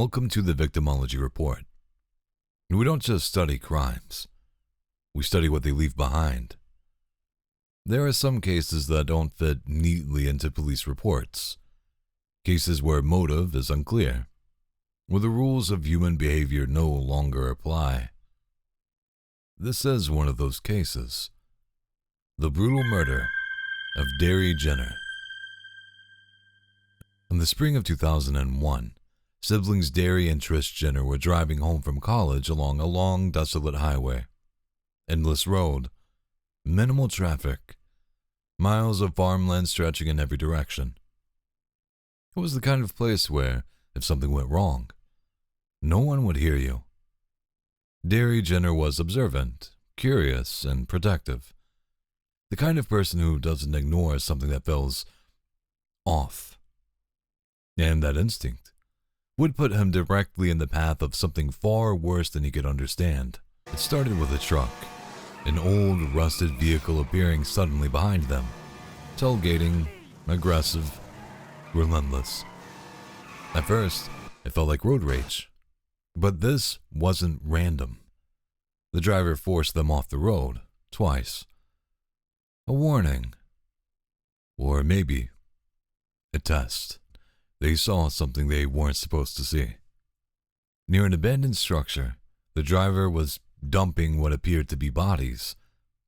Welcome to the Victimology Report. We don't just study crimes, we study what they leave behind. There are some cases that don't fit neatly into police reports, cases where motive is unclear, where the rules of human behavior no longer apply. This is one of those cases. The brutal murder of Darry Jenner. In the spring of 2001, siblings Darry and Trish Jenner were driving home from college along a long, desolate highway. Endless road, minimal traffic, miles of farmland stretching in every direction. It was the kind of place where, if something went wrong, no one would hear you. Darry Jenner was observant, curious, and protective. The kind of person who doesn't ignore something that feels off. And that instinct would put him directly in the path of something far worse than he could understand. It started with a truck, an old, rusted vehicle appearing suddenly behind them, tailgating, aggressive, relentless. At first, it felt like road rage, but this wasn't random. The driver forced them off the road, twice. A warning. Or maybe a test. They saw something they weren't supposed to see. Near an abandoned structure, the driver was dumping what appeared to be bodies,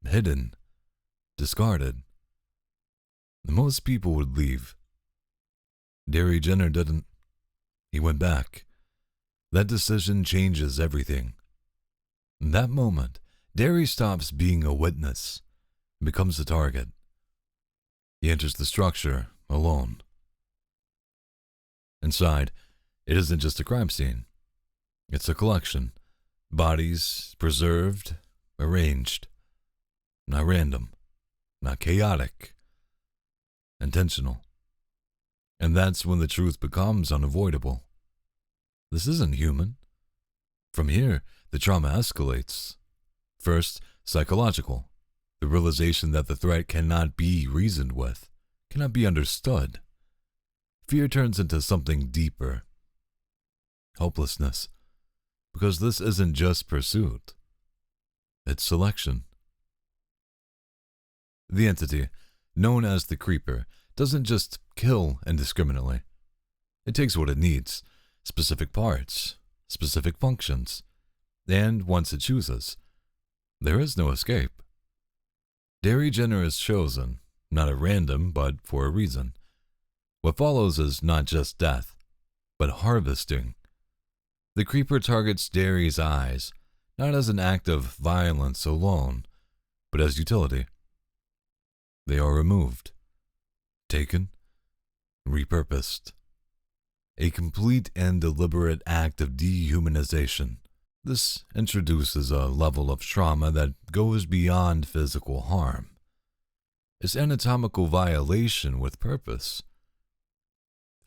hidden, discarded. Most people would leave. Darry Jenner didn't. He went back. That decision changes everything. In that moment, Darry stops being a witness and becomes a target. He enters the structure alone. Inside, it isn't just a crime scene. It's a collection. Bodies preserved, arranged. Not random, not chaotic. Intentional. And that's when the truth becomes unavoidable. This isn't human. From here, the trauma escalates. First, psychological. The realization that the threat cannot be reasoned with, cannot be understood. Fear turns into something deeper. Hopelessness. Because this isn't just pursuit. It's selection. The entity, known as the creeper, doesn't just kill indiscriminately. It takes what it needs, specific parts, specific functions, and once it chooses, there is no escape. Darry Jenner is chosen, not at random, but for a reason. What follows is not just death, but harvesting. The creeper targets Darry's eyes, not as an act of violence alone, but as utility. They are removed, taken, repurposed. A complete and deliberate act of dehumanization. This introduces a level of trauma that goes beyond physical harm. It's anatomical violation with purpose.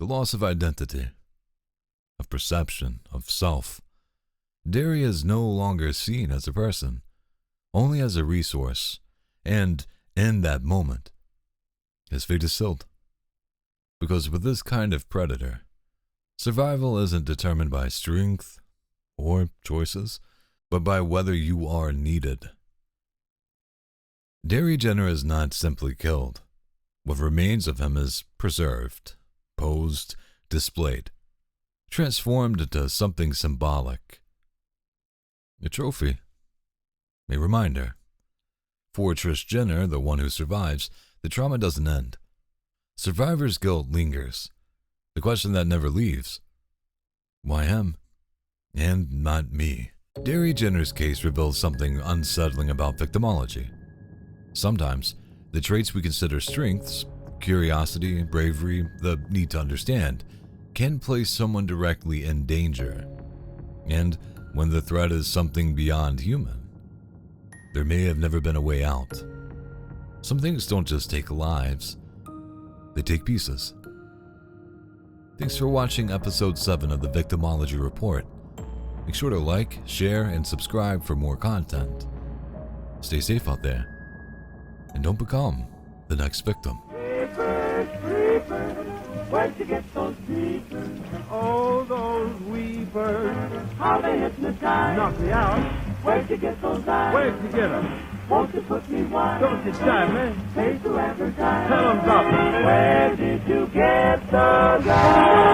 The loss of identity, of perception, of self. Darry is no longer seen as a person, only as a resource, and in that moment, his fate is sealed. Because with this kind of predator, survival isn't determined by strength or choices, but by whether you are needed. Darry Jenner is not simply killed. What remains of him is preserved, posed, displayed, transformed into something symbolic. A trophy. A reminder. For Trish Jenner, the one who survives, the trauma doesn't end. Survivor's guilt lingers. The question that never leaves. Why him? And not me. Darry Jenner's case reveals something unsettling about victimology. Sometimes, the traits we consider strengths, curiosity, bravery, the need to understand, can place someone directly in danger. And when the threat is something beyond human, there may have never been a way out. Some things don't just take lives, they take pieces. Thanks for watching episode 7 of the Victimology Report. Make sure to like, share, and subscribe for more content. Stay safe out there, and don't become the next victim. Where'd you get those creepers? Oh, those weepers. How they hypnotize. Knock me out. Where'd you get those eyes? Where'd you get them? Won't you put me wise? Don't you jive me. Pay to advertise. Tell them about it. Where did you get those eyes?